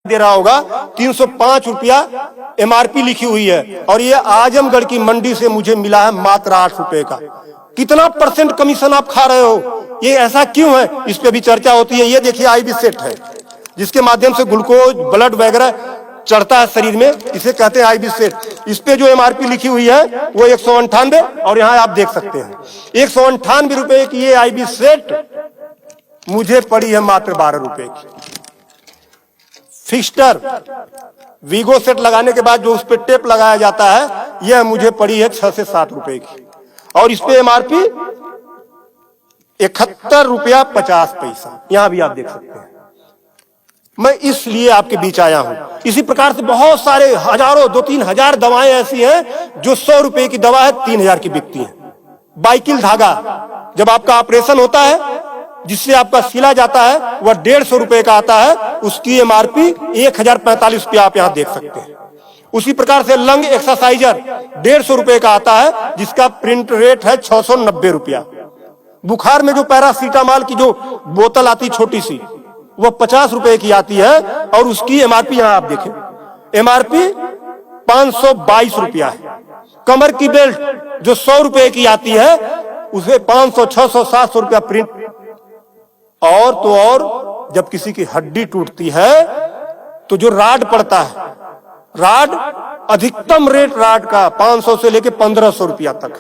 दे रहा होगा 305 रुपया एमआरपी लिखी हुई है और ये आजमगढ़ की मंडी से मुझे मिला है मात्र 8 रुपए का। कितना % कमीशन आप खा रहे हो? ये ऐसा क्यों है? इस पे भी चर्चा होती है। ये देखिए आईबी सेट है जिसके माध्यम से ग्लूकोज ब्लड वगैरह चढ़ता है शरीर में, इसे कहते हैं आईबी सेट। इस पे जो एमआरपी लिखी हुई है वो 198 और यहाँ आप देख सकते हैं 198 रुपए की ये आईबी सेट मुझे पड़ी है मात्र 12 रुपए की। फिक्स्टर वीगो सेट लगाने के बाद जो उस पर टेप लगाया जाता है यह मुझे पड़ी है 6 से 7 रुपए की और इस पे एमआरपी 71 रुपया 50 पैसा। यहां भी आप देख सकते हैं। मैं इसलिए आपके बीच आया हूं। इसी प्रकार से बहुत सारे हजारों 2-3 हजार दवाएं ऐसी हैं जो 100 रुपए की दवा है 3000 की बिकती है। बाइकिल धागा जब आपका ऑपरेशन होता है जिससे आपका सिला जाता है वह 150 रुपए का आता है, उसकी एमआरपी 1045 रुपया आप यहां देख सकते हैं। उसी प्रकार से लंग एक्सरसाइजर 150 रुपए का आता है जिसका प्रिंट रेट है 690 रुपया। बुखार में जो पैरासीटामॉल की जो बोतल आती छोटी सी वह 50 रुपए की आती है और उसकी एमआरपी यहां आप देखें एमआरपी 522 रुपया है। कमर की बेल्ट जो 100 रुपए की आती है उसे 500, 600, 700 रुपया प्रिंट। और तो और जब किसी की हड्डी टूटती है तो जो राड पड़ता है, राड अधिकतम रेट राड का 500 से लेके 1500 रुपया तक,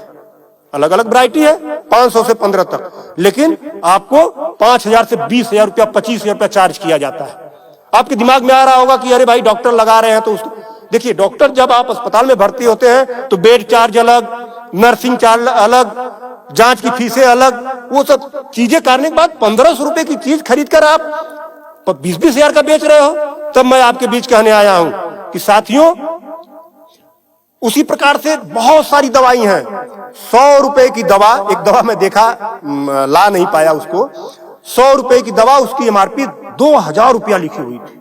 अलग अलग वैरायटी है 500 से 15 तक, लेकिन आपको 5000 से 20,000 रुपया 25,000 रुपया चार्ज किया जाता है। आपके दिमाग में आ रहा होगा कि अरे भाई डॉक्टर लगा रहे हैं तो देखिए डॉक्टर जब आप अस्पताल में भर्ती होते हैं तो बेड चार्ज अलग, नर्सिंग चार्ज अलग, जांच की फीसें अलग, वो सब चीजें करने के बाद 1500 रुपए की चीज खरीद कर आप 20-20 हजार का बेच रहे हो। तब मैं आपके बीच कहने आया हूं कि साथियों उसी प्रकार से बहुत सारी दवाई हैं। 100 रुपए की दवा, एक दवा मैं देखा ला नहीं पाया उसको, 100 रुपए की दवा उसकी एमआरपी 2000 रुपया लिखी हुई थी।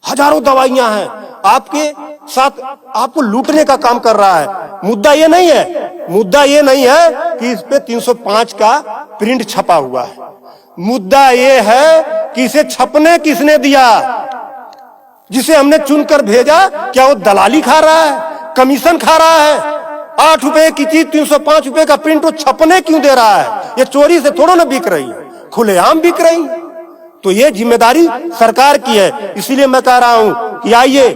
हजारों दवाइयां हैं आपके साथ, आपको लूटने का काम कर रहा है। मुद्दा ये नहीं है, मुद्दा ये नहीं है कि इस पे 305 का प्रिंट छपा हुआ है। मुद्दा ये है कि इसे छपने किसने दिया? जिसे हमने चुनकर भेजा क्या वो दलाली खा रहा है, कमीशन खा रहा है? 8 रुपए की चीज 305 रुपए का प्रिंट वो छपने क्यों दे रहा है? ये चोरी से थोड़ा ना बिक रही है, खुलेआम बिक रही है। तो ये जिम्मेदारी सरकार की है। इसीलिए मैं कह रहा हूं कि आइए,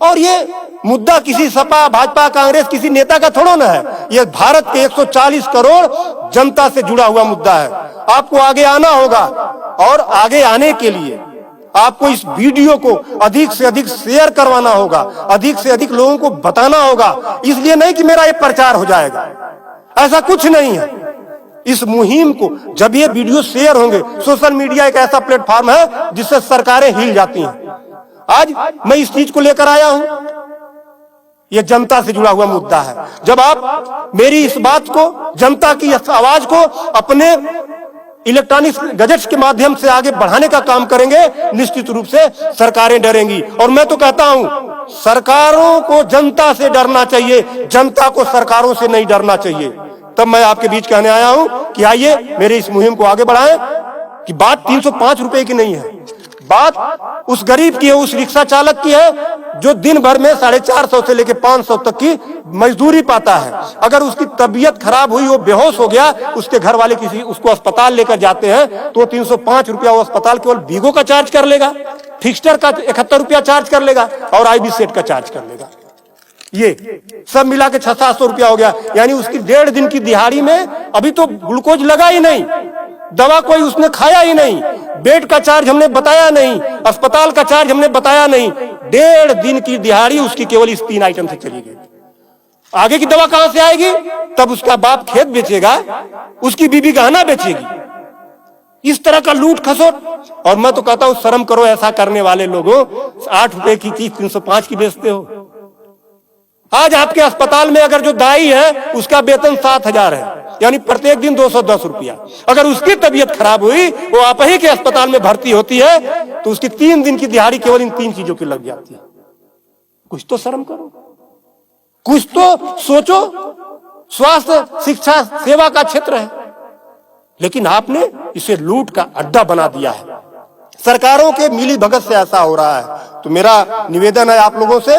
और ये मुद्दा किसी सपा, भाजपा, कांग्रेस किसी नेता का थोड़ा ना है, ये भारत के 140 करोड़ जनता से जुड़ा हुआ मुद्दा है। आपको आगे आना होगा और आगे आने के लिए आपको इस वीडियो को अधिक से अधिक शेयर करवाना होगा, अधिक से अधिक लोगों को बताना होगा। इसलिए नहीं कि मेरा ये प्रचार हो जाएगा, ऐसा कुछ नहीं है। इस मुहिम को जब ये वीडियो शेयर होंगे, सोशल मीडिया एक ऐसा प्लेटफॉर्म है जिससे सरकारें हिल जाती हैं। आज मैं इस चीज को लेकर आया हूं, यह जनता से जुड़ा हुआ मुद्दा है। जब आप मेरी इस बात को, जनता की आवाज को अपने इलेक्ट्रॉनिक गैजेट्स के माध्यम से आगे बढ़ाने का काम करेंगे, निश्चित रूप से सरकारें डरेंगी। और मैं तो कहता हूं सरकारों को जनता से डरना चाहिए, जनता को सरकारों से नहीं डरना चाहिए। तब मैं आपके बीच कहने आया हूं कि आइए मेरे इस मुहिम को आगे बढ़ाएं। कि बात 305 रुपए की नहीं है, बात उस गरीब की है, उस रिक्शा चालक की है जो दिन भर में 450 से लेकर 500 तक की मजदूरी पाता है। अगर उसकी तबीयत खराब हुई, वो बेहोश हो गया, उसके घर वाले किसी उसको अस्पताल लेकर जाते हैं तो 305 रुपया वो अस्पताल केवल वीगो का चार्ज कर लेगा, फिक्स्टर का 71 रुपया चार्ज कर लेगा और आईबी सेट का चार्ज कर लेगा। ये सब मिला के 600-700 रुपया हो गया। यानी उसकी 1.5 दिन की दिहाड़ी में अभी तो ग्लूकोज लगा ही नहीं, दवा कोई उसने खाया ही नहीं, बेड का चार्ज हमने बताया नहीं, अस्पताल का चार्ज हमने बताया नहीं। 1.5 दिन की दिहाड़ी उसकी केवल इस 3 आइटम से चली गई। आगे की दवा कहां से आएगी? तब उसका बाप खेत बेचेगा, उसकी बीबी गहना बेचेगी। इस तरह का लूट खसोट। और मैं तो कहता हूं शर्म करो ऐसा करने वाले लोगों। 8 रुपए की चीज 305 की बेचते हो। आज आपके अस्पताल में अगर जो दाई है उसका वेतन 7,000 है, यानी प्रत्येक दिन 210 रुपया। अगर उसकी तबीयत खराब हुई, वो आप ही के अस्पताल में भर्ती होती है तो उसकी 3 दिन की दिहाड़ी केवल इन 3 चीजों की लग जाती है। कुछ तो शर्म करो, कुछ तो सोचो। स्वास्थ्य, शिक्षा, सेवा का क्षेत्र है, लेकिन आपने इसे लूट का अड्डा बना दिया है। सरकारों के मिली भगत से ऐसा हो रहा है। तो मेरा निवेदन है आप लोगों से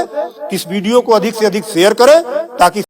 कि इस वीडियो को अधिक से अधिक शेयर करें ताकि